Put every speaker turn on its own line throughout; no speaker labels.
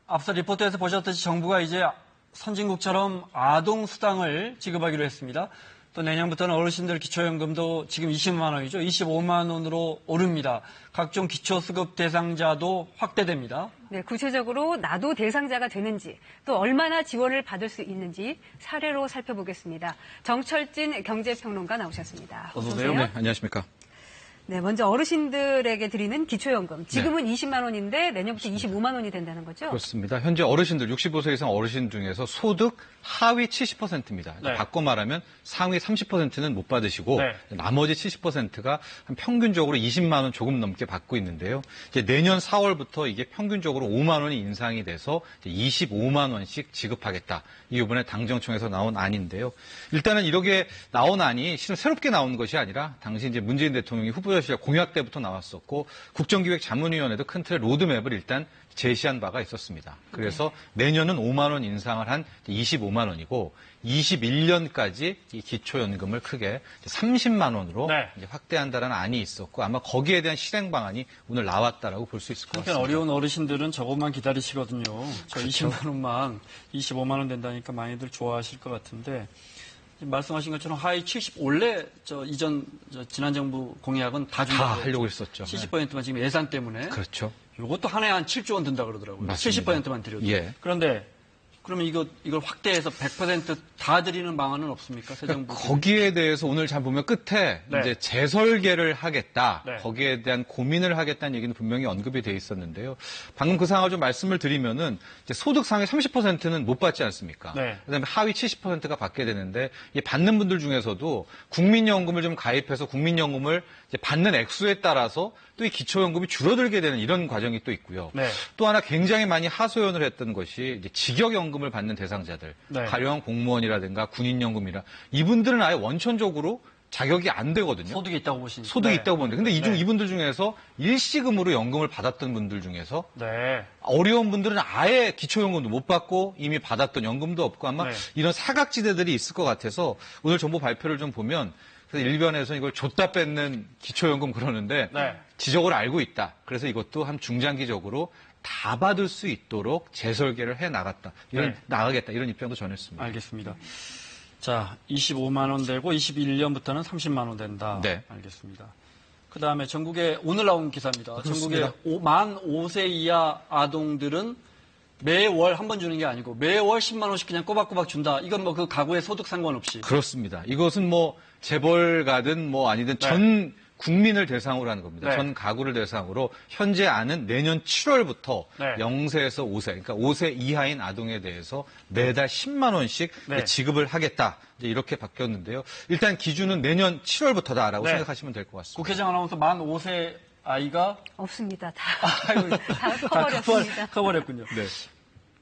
앞서 리포트에서 보셨듯이 정부가 이제 선진국처럼 아동수당을 지급하기로 했습니다. 또 내년부터는 어르신들 기초연금도 지금 20만 원이죠. 25만 원으로 오릅니다. 각종 기초수급 대상자도 확대됩니다.
네, 구체적으로 나도 대상자가 되는지 또 얼마나 지원을 받을 수 있는지 사례로 살펴보겠습니다. 정철진 경제평론가 나오셨습니다.
어서 오세요.
네, 안녕하십니까.
네, 먼저 어르신들에게 드리는 기초연금. 지금은 20만 원인데 내년부터 25만 원이 된다는 거죠?
그렇습니다. 현재 어르신들, 65세 이상 어르신 중에서 소득 하위 70%입니다.
네.
바꿔 말하면 상위 30%는 못 받으시고
네.
나머지 70%가 한 평균적으로 20만 원 조금 넘게 받고 있는데요. 이제 내년 4월부터 이게 평균적으로 5만 원이 인상이 돼서 25만 원씩 지급하겠다. 이 이번에 당정청에서 나온 안인데요. 일단은 이렇게 나온 안이 실은 새롭게 나온 것이 아니라 당시 이제 문재인 대통령이 후보자 시절 공약 때부터 나왔었고 국정기획자문위원회도 큰 틀의 로드맵을 일단 제시한 바가 있었습니다. 그래서 내년은 5만 원 인상을 한 25만 원이고 21년까지 이 기초연금을 크게 30만 원으로
네.
이제 확대한다는 안이 있었고 아마 거기에 대한 실행 방안이 오늘 나왔다라고 볼 수 있을 것 같습니다.
어려운 어르신들은 저것만 기다리시거든요. 저
그렇죠.
20만 원만 25만 원 된다니까 많이들 좋아하실 것 같은데 말씀하신 것처럼 하위 70 원래 지난 정부 공약은 다
하려고 했었죠.
70%만 지금 예산 때문에
그렇죠.
이것도 한 해에 한 7조 원 든다 그러더라고요.
맞습니다.
70%만 드려도.
예.
그런데 그러면 이걸 확대해서 100%다 드리는 방안은 없습니까? 새 정부.
거기에 대해서 오늘 잘 보면 끝에
네.
이제 재설계를 하겠다.
네.
거기에 대한 고민을 하겠다는 얘기는 분명히 언급이 돼 있었는데요. 방금 그 상황을 좀 말씀을 드리면은 이제 소득 상위 30%는 못 받지 않습니까?
네.
그다음에 하위 70%가 받게 되는데 이 받는 분들 중에서도 국민연금을 좀 가입해서 국민연금을 이제 받는 액수에 따라서 또 이 기초연금이 줄어들게 되는 이런 과정이 또 있고요.
네.
또 하나 굉장히 많이 하소연을 했던 것이 이제 직역연금을 받는 대상자들,
네.
가령 공무원이라든가 군인연금이라 이분들은 아예 원천적으로 자격이 안 되거든요.
소득이 있다고 보시니까.
소득이 있다고 보는데, 근데
네.
이분들 중에서 일시금으로 연금을 받았던 분들 중에서
네.
어려운 분들은 아예 기초연금도 못 받고 이미 받았던 연금도 없고 아마
네.
이런 사각지대들이 있을 것 같아서 오늘 정부 발표를 좀 보면 그래서 일변에서 이걸 줬다 뺏는 기초연금 그러는데
네.
지적을 알고 있다. 그래서 이것도 한 중장기적으로 다 받을 수 있도록 재설계를 해 나가겠다 이런 입장도 전했습니다.
알겠습니다. 자, 25만 원 되고 21년부터는 30만 원 된다.
네.
알겠습니다. 그 다음에 전국에 오늘 나온 기사입니다.
그렇습니다.
전국에 만 5세 이하 아동들은 매월 한 번 주는 게 아니고 매월 10만 원씩 그냥 꼬박꼬박 준다. 이건 뭐 그 가구의 소득 상관없이.
그렇습니다. 이것은 뭐 재벌가든 뭐 아니든
네.
전 국민을 대상으로 하는 겁니다.
네.
전 가구를 대상으로 현재 안은 내년 7월부터
네.
0세에서 5세, 그러니까 5세 이하인 아동에 대해서 매달 10만 원씩
네.
지급을 하겠다. 이제 이렇게 바뀌었는데요. 일단 기준은 내년 7월부터다라고
네.
생각하시면 될 것 같습니다.
국회장 아나운서 만 5세 아이가
없습니다.
아이고,
다 커버렸습니다.
커버렸군요.
네.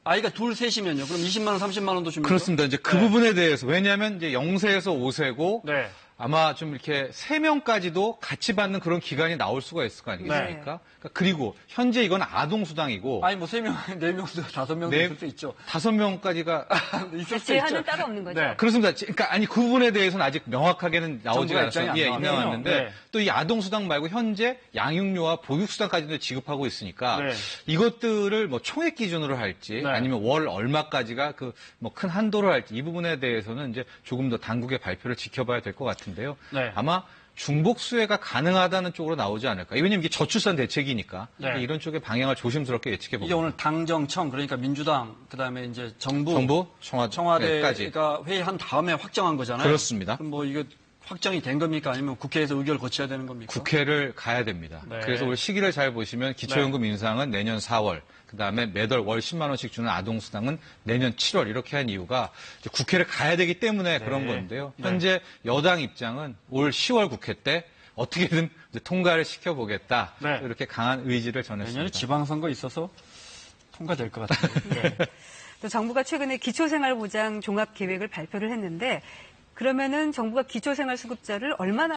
아이가 둘, 셋이면요. 그럼 20만 원, 30만 원도 줍니까?
그렇습니다. 이제 그
네.
부분에 대해서 왜냐하면 이제 0세에서 5세고
네.
아마 좀 이렇게 3명까지도 같이 받는 그런 기간이 나올 수가 있을 거 아니겠습니까?
네.
그러니까 그리고 현재 이건 아동수당이고
아니 뭐 3명, 4명도 5명도
네.
있을 수 있죠.
5명까지가
있을 수
제한은
있죠.
따로 없는 거죠.
네.
그렇습니다. 그러니까 아니 그 부분에 대해서는 아직 명확하게는 나오지가
정부가 입장이
않았어요.
안
나왔는데
나왔네요. 네.
또 이 아동수당 말고 현재 양육료와 보육수당까지도 지급하고 있으니까
네.
이것들을 뭐 총액 기준으로 할지
네.
아니면 월 얼마까지가 그 뭐 큰 한도로 할지 이 부분에 대해서는 이제 조금 더 당국의 발표를 지켜봐야 될 것 같은데요.
네.
아마 중복 수혜가 가능하다는 쪽으로 나오지 않을까. 왜냐면 이게 저출산 대책이니까
네.
이런 쪽의 방향을 조심스럽게 예측해
이게
봅니다.
오늘 당정청 그러니까 민주당 그다음에 이제 정부
청와대까지
청와대가 회의한 다음에 확정한 거잖아요.
그렇습니다.
그럼 뭐 이거 확정이 된 겁니까? 아니면 국회에서 의결 거쳐야 되는 겁니까?
국회를 가야 됩니다.
네.
그래서 올 시기를 잘 보시면 기초연금 인상은 내년 4월, 그다음에 매달 월 10만 원씩 주는 아동수당은 내년 7월 이렇게 한 이유가 이제 국회를 가야 되기 때문에 그런 건데요.
네.
현재 여당 입장은 올 10월 국회 때 어떻게든 이제 통과를 시켜보겠다.
네.
이렇게 강한 의지를 전했습니다.
내년에 지방선거 있어서 통과될 것 같아요. 네.
또 정부가 최근에 기초생활보장 종합계획을 발표를 했는데 그러면은 정부가 기초생활수급자를 얼마나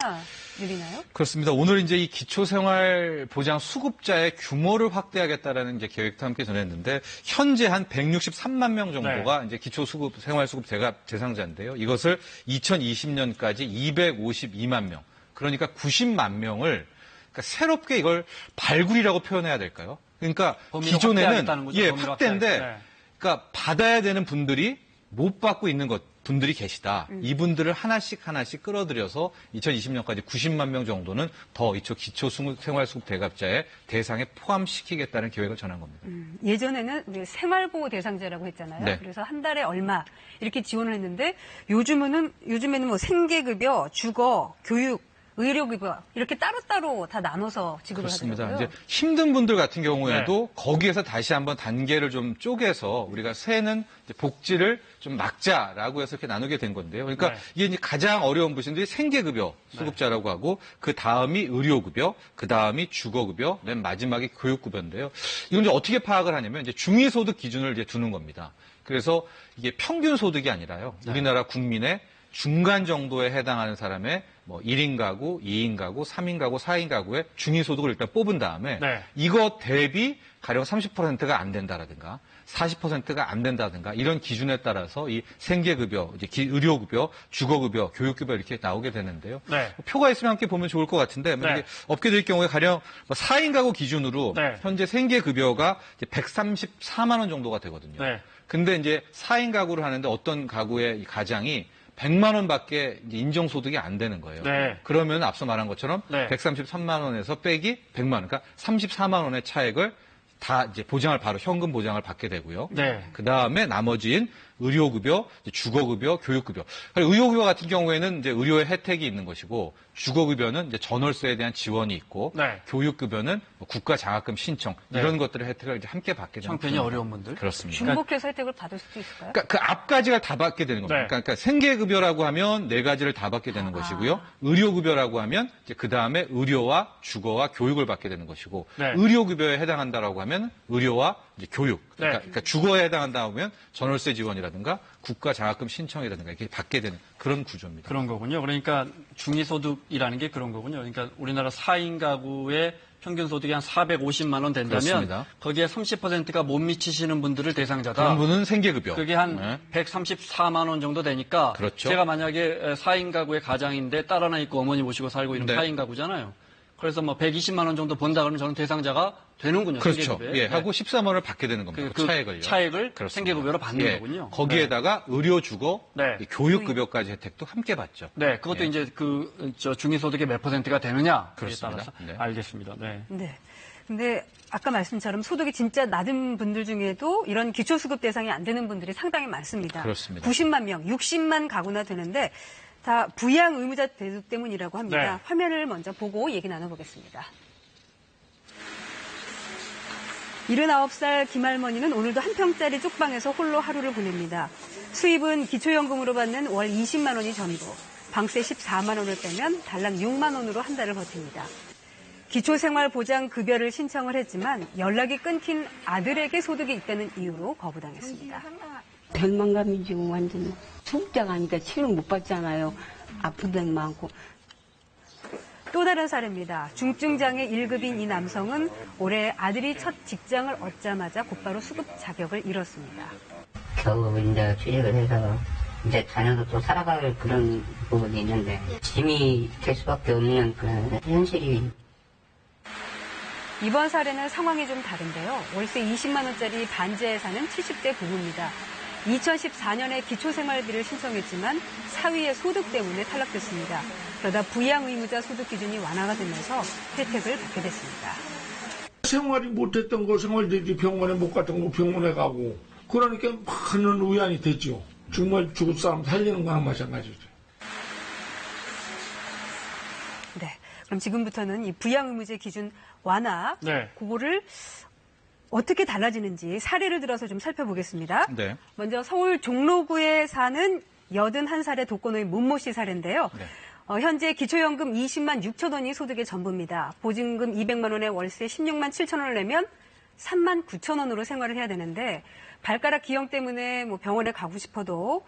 늘리나요?
그렇습니다. 오늘 이제 이 기초생활보장 수급자의 규모를 확대하겠다라는 이제 계획도 함께 전했는데 현재 한 163만 명 정도가 이제 기초수급 생활수급 대상자인데요. 이것을 2020년까지 252만 명, 그러니까 90만 명을 그러니까 새롭게 이걸 발굴이라고 표현해야 될까요? 그러니까
범위를
기존에는
확대하겠다는 거죠, 범위를
확대인데
확대하겠다. 네.
그러니까 받아야 되는 분들이 못 받고 있는 분들이 계시다. 이분들을 하나씩 끌어들여서 2020년까지 90만 명 정도는 더 이쪽 기초생활수급 대갑자의 대상에 포함시키겠다는 계획을 전한 겁니다.
예전에는 우리 생활보호 대상자라고 했잖아요.
네.
그래서 한 달에 얼마 이렇게 지원을 했는데 요즘에는 뭐 생계급여, 주거, 교육, 의료급여 이렇게 따로따로 다 나눠서 지급을
그렇습니다.
하더라고요.
이제 힘든 분들 같은 경우에도 거기에서 다시 한번 단계를 좀 쪼개서 우리가 새는 이제 복지를 좀 막자라고 해서 이렇게 나누게 된 건데요. 그러니까
네.
이게 이제 가장 어려운 분들이 생계급여 수급자라고 하고 그 다음이 의료급여, 그 다음이 주거급여, 맨 마지막이 교육급여인데요. 이건 이제 어떻게 파악을 하냐면 이제 중위소득 기준을 이제 두는 겁니다. 그래서 이게 평균 소득이 아니라요. 우리나라 국민의 중간 정도에 해당하는 사람의 뭐 1인 가구, 2인 가구, 3인 가구, 4인 가구의 중위소득을 일단 뽑은 다음에 이거 대비 가령 30%가 안 된다라든가 40%가 안 된다든가 이런 기준에 따라서 이 생계급여, 이제 의료급여, 주거급여, 교육급여 이렇게 나오게 되는데요. 표가 있으면 함께 보면 좋을 것 같은데 만약에 업계들 경우에 가령 4인 가구 기준으로 현재 생계급여가 이제 134만 원 정도가 되거든요. 근데 이제 4인 가구를 하는데 어떤 가구의 이 가장이 100만 원밖에 인정소득이 안 되는 거예요. 그러면 앞서 말한 것처럼 133만 원에서 빼기 100만 원, 그러니까 34만 원의 차액을 다 이제 보장을 바로 현금 보장을 받게 되고요. 그 다음에 나머지인 의료급여, 주거급여, 교육급여. 의료급여 같은 경우에는 이제 의료의 혜택이 있는 것이고, 주거급여는 이제 전월세에 대한 지원이 있고, 교육급여는 국가 장학금 신청 이런 것들의 혜택을 이제 함께 받게 되는
형편이 어려운 분들.
그렇습니다.
중복해서 혜택을 받을 수도 있을까요?
그러니까 그 앞가지가 다 받게 되는 겁니다. 그러니까 생계급여라고 하면 4가지를 다 받게 되는 것이고요. 의료급여라고 하면 이제 그 다음에 의료와 주거와 교육을 받게 되는 것이고, 의료급여에 해당한다라고 하면 의료와 이제 교육. 그러니까 주거에 해당한다 하면 전월세 지원이라든가 국가 장학금 신청이라든가 이렇게 받게 되는 그런 구조입니다.
그런 거군요. 그러니까 중위소득이라는 게 그런 거군요. 그러니까 우리나라 4인 가구의 평균 소득이 한 450만 원 된다면
그렇습니다.
거기에 30%가 못 미치시는 분들을 대상자다.
그런 분은 생계급여.
그게 한 134만 원 정도 되니까
그렇죠.
제가 만약에 4인 가구의 가장인데 딸 하나 있고 어머니 모시고 살고 있는 4인 가구잖아요. 그래서 뭐 120만 원 정도 번다 그러면 저는 대상자가 되는군요.
그렇죠.
생계급여에.
하고 14만 원을 받게 되는 겁니다.
그
차액을요.
차액을
그렇습니다.
생계급여로 받는 거군요.
거기에다가 의료, 주거, 교육급여까지 혜택도 함께 받죠.
그것도 이제 중위소득의 몇 %가 되느냐에
그렇습니다.
따라서 알겠습니다.
네. 근데 아까 말씀처럼 소득이 진짜 낮은 분들 중에도 이런 기초수급 대상이 안 되는 분들이 상당히 많습니다.
그렇습니다.
90만 명, 60만 가구나 되는데 다 부양 의무자 대상 때문이라고 합니다. 화면을 먼저 보고 얘기 나눠보겠습니다. 79살 김할머니는 오늘도 한 평짜리 쪽방에서 홀로 하루를 보냅니다. 수입은 기초연금으로 받는 월 20만 원이 전부, 방세 14만 원을 빼면 달랑 6만 원으로 한 달을 버팁니다. 기초생활보장급여를 신청을 했지만 연락이 끊긴 아들에게 소득이 있다는 이유로 거부당했습니다.
절망감이지 완전. 수급자가 아니까 치료를 못 받잖아요. 아픈 데는 많고.
또 다른 사례입니다. 중증장애 1급인 이 남성은 올해 아들이 첫 직장을 얻자마자 곧바로 수급 자격을 잃었습니다.
겨우 이제 취직을 해서 이제 자녀도 또 살아갈 그런 부분이 있는데 짐이 될 수밖에 없는 그런 현실이.
이번 사례는 상황이 좀 다른데요. 월세 20만 원짜리 반지하에 사는 70대 부부입니다. 2014년에 기초생활비를 신청했지만 사위의 소득 때문에 탈락됐습니다. 그러다 부양의무자 소득 기준이 완화가 되면서 혜택을 받게 됐습니다.
생활이 못했던 거 생활들이 병원에 못 갔던 거 병원에 가고 그러니까 많은 위안이 됐죠. 정말 죽을 사람 살리는 거랑 마찬가지죠.
네, 그럼 지금부터는 이 부양의무제 기준 완화 그거를 어떻게 달라지는지 사례를 들어서 좀 살펴보겠습니다. 먼저 서울 종로구에 사는 81살의 독거노인 문모 씨 사례인데요. 현재 기초연금 20만 6천 원이 소득의 전부입니다. 보증금 200만 원에 월세 16만 7천 원을 내면 3만 9천 원으로 생활을 해야 되는데 발가락 기형 때문에 뭐 병원에 가고 싶어도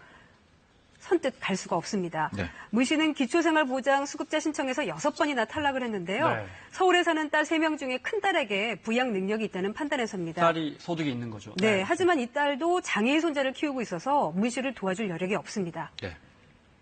선뜻 갈 수가 없습니다. 문 씨는 기초생활보장 수급자 신청에서 6번이나 탈락을 했는데요. 서울에 사는 딸 3명 중에 큰 딸에게 부양 능력이 있다는 판단에서입니다.
딸이 소득이 있는 거죠.
하지만 이 딸도 장애인 손자를 키우고 있어서 문 씨를 도와줄 여력이 없습니다.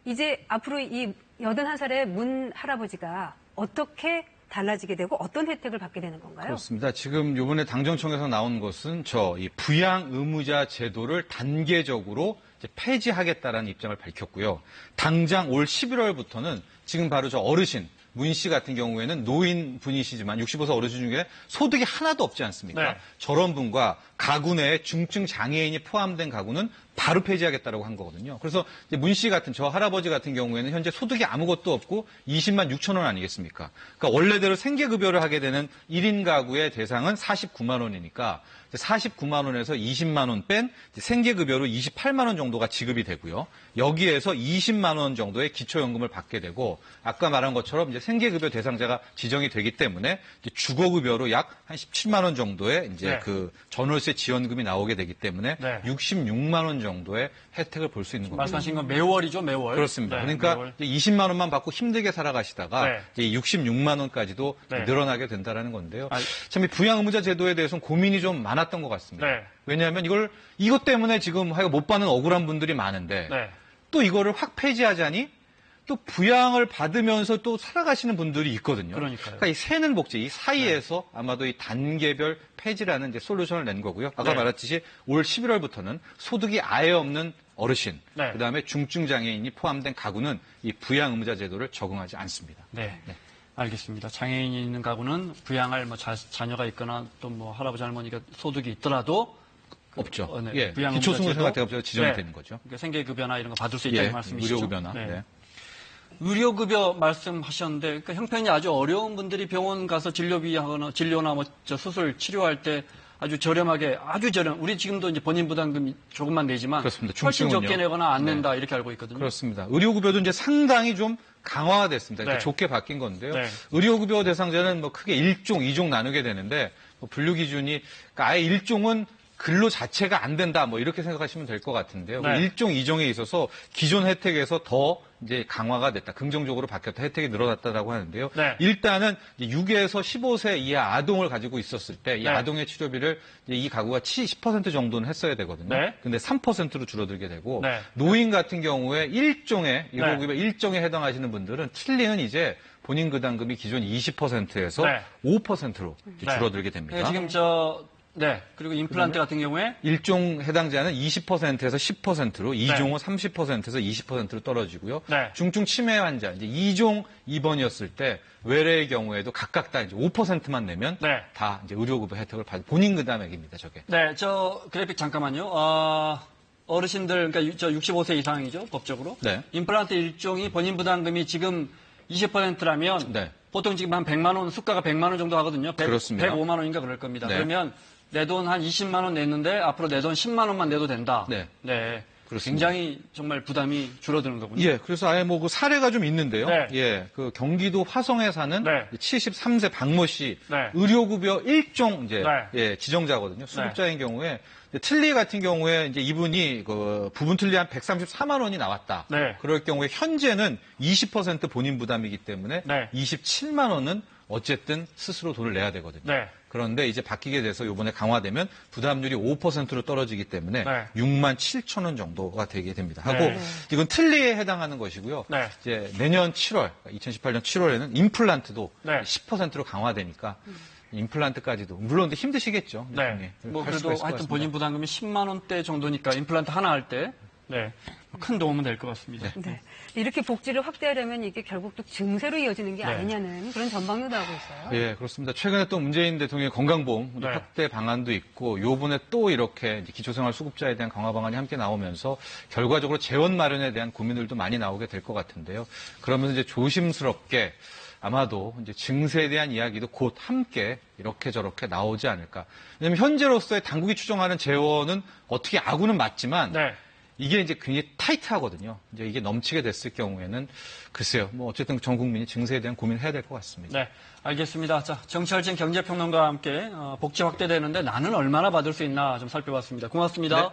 이제 앞으로 이 81살의 문 할아버지가 어떻게 달라지게 되고 어떤 혜택을 받게 되는 건가요?
그렇습니다. 지금 이번에 당정청에서 나온 것은 이 부양 의무자 제도를 단계적으로 이제 폐지하겠다라는 입장을 밝혔고요. 당장 올 11월부터는 지금 바로 저 어르신 문 씨 같은 경우에는 노인 분이시지만 65세 어르신 중에 소득이 하나도 없지 않습니까?
네.
저런 분과 가구 내에 중증 장애인이 포함된 가구는 바로 폐지하겠다라고 한 거거든요. 그래서 문 씨 같은 저 할아버지 같은 경우에는 현재 소득이 아무것도 없고 20만 6천 원 아니겠습니까? 그러니까 원래대로 생계급여를 하게 되는 1인 가구의 대상은 49만 원이니까 49만 원에서 20만 원 뺀 생계급여로 28만 원 정도가 지급이 되고요. 여기에서 20만 원 정도의 기초연금을 받게 되고 아까 말한 것처럼 이제 생계급여 대상자가 지정이 되기 때문에 이제 주거급여로 약 한 17만 원 정도의 이제
네.
그 전월세 지원금이 나오게 되기 때문에
네.
66만 원 정도의 혜택을 볼 수 있는 겁니다.
말씀하신 건 매월이죠, 매월.
그렇습니다.
네,
그러니까
매월.
이제 20만 원만 받고 힘들게 살아가시다가
네.
이제 66만 원까지도
네.
늘어나게 된다는 건데요.
아,
참 이 부양 의무자 제도에 대해서는 고민이 좀 많았던 것 같습니다.
네.
왜냐하면 이것 때문에 지금 못 받는 억울한 분들이 많은데
네.
또 이거를 확 폐지하자니 또 부양을 받으면서 또 살아가시는 분들이 있거든요.
그러니까요.
그러니까 이 새는 복지 이 사이에서 아마도 이 단계별 폐지라는 이제 솔루션을 낸 거고요. 아까
네.
말했듯이 올 11월부터는 소득이 아예 없는 어르신,
네.
그다음에 중증 장애인이 포함된 가구는 이 부양 의무자 제도를 적용하지 않습니다.
네. 알겠습니다. 장애인이 있는 가구는 부양할 자녀가 있거나 또 뭐 할아버지 할머니가 소득이 있더라도
없죠.
네.
예,
부양
기초생활대가지고 지정이
네.
되는 거죠.
그러니까 생계급여나 이런 거 받을 수 있다는
예,
말씀이시죠?
의료급여나.
네.
네.
의료급여 말씀하셨는데, 그러니까 형편이 아주 어려운 분들이 병원 가서 진료나 뭐 수술 치료할 때 아주 저렴하게, 아주 저렴. 우리 지금도 이제 본인 부담금 조금만 내지만
그렇습니다.
훨씬
중증은요.
적게 내거나 안 낸다
네.
이렇게 알고 있거든요.
그렇습니다. 의료급여도 이제 상당히 좀 강화가 됐습니다. 이렇게
네.
좋게 바뀐 건데요.
네.
의료급여 대상자는 뭐 크게 1종, 2종 나누게 되는데 뭐 분류 기준이 그러니까 아예 1종은 근로 자체가 안 된다 뭐 이렇게 생각하시면 될 것 같은데요.
네.
1종, 2종에 있어서 기존 혜택에서 더 이제 강화가 됐다. 긍정적으로 바뀌었다. 혜택이 늘어났다라고 하는데요.
네.
일단은 이제 6에서 15세 이하 아동을 가지고 있었을 때 이
네.
아동의 치료비를 이제 이 가구가 10% 정도는 했어야 되거든요.
네.
근데 3%로 줄어들게 되고
네.
노인 같은 경우에 일종의 의료급여 일종에 해당하시는 분들은 틀리는 이제 본인 부담금이 기존 20%에서
네.
5%로
네.
줄어들게 됩니다.
네, 지금 그리고 임플란트 같은 경우에
일종 해당자는 20%에서 10%로, 2종은 30%에서 20%로 떨어지고요.
네.
중증 치매 환자, 이제 2종 입원이었을 때 외래의 경우에도 각각 다 이제 5%만 내면
네.
다 이제 의료급여 혜택을 받는 본인 부담액입니다, 저게.
네, 저 그래픽 잠깐만요. 어르신들, 그러니까 저 65세 이상이죠, 법적으로.
네.
임플란트 일종이 본인 부담금이 지금 20%라면
네.
보통 지금 한 100만 원, 수가가 100만 원 정도 하거든요.
그렇습니다.
105만 원인가 그럴 겁니다.
네.
그러면 내 돈 한 20만 원 냈는데 앞으로 내 돈 10만 원만 내도 된다.
네.
네.
그렇습니다.
굉장히 정말 부담이 줄어드는 거군요.
예, 그래서 아예 뭐 그 사례가 좀 있는데요.
네.
예, 그 경기도 화성에 사는
네.
73세 박모 씨
네.
의료급여 일종 이제
네.
예, 지정자거든요. 수급자인 경우에 틀니 같은 경우에 이제 이분이 그 부분 틀니 한 134만 원이 나왔다.
네.
그럴 경우에 현재는 20% 본인 부담이기 때문에
네.
27만 원은 어쨌든 스스로 돈을 내야 되거든요.
네.
그런데 이제 바뀌게 돼서 이번에 강화되면 부담률이 5%로 떨어지기 때문에
네.
6만 7천 원 정도가 되게 됩니다. 하고
네.
이건 틀니에 해당하는 것이고요.
네.
이제 내년 7월, 2018년 7월에는 임플란트도
네.
10%로 강화되니까 임플란트까지도 물론 근데 힘드시겠죠.
네. 뭐
할 수가
그래도
있을 것
하여튼
같습니다.
본인 부담금이 10만 원대 정도니까 임플란트 하나 할 때 큰 도움은 될 것 같습니다.
네. 이렇게 복지를 확대하려면 이게 결국 또 증세로 이어지는 게
네.
아니냐는 그런 전망도 나오고 있어요.
예, 그렇습니다. 최근에 또 문재인 대통령의 건강보험
네.
확대 방안도 있고 요번에 또 이렇게 이제 기초생활수급자에 대한 강화 방안이 함께 나오면서 결과적으로 재원 마련에 대한 고민들도 많이 나오게 될 것 같은데요. 그러면서 이제 조심스럽게 아마도 이제 증세에 대한 이야기도 곧 함께 이렇게 저렇게 나오지 않을까. 왜냐하면 현재로서의 당국이 추정하는 재원은 어떻게 아구는 맞지만
네.
이게 이제 굉장히 타이트하거든요. 이제 이게 넘치게 됐을 경우에는 글쎄요. 뭐 어쨌든 전 국민이 증세에 대한 고민을 해야 될 것 같습니다.
네, 알겠습니다. 자, 정철진 경제평론가와 함께 복지 확대되는데 나는 얼마나 받을 수 있나 좀 살펴봤습니다. 고맙습니다.
네.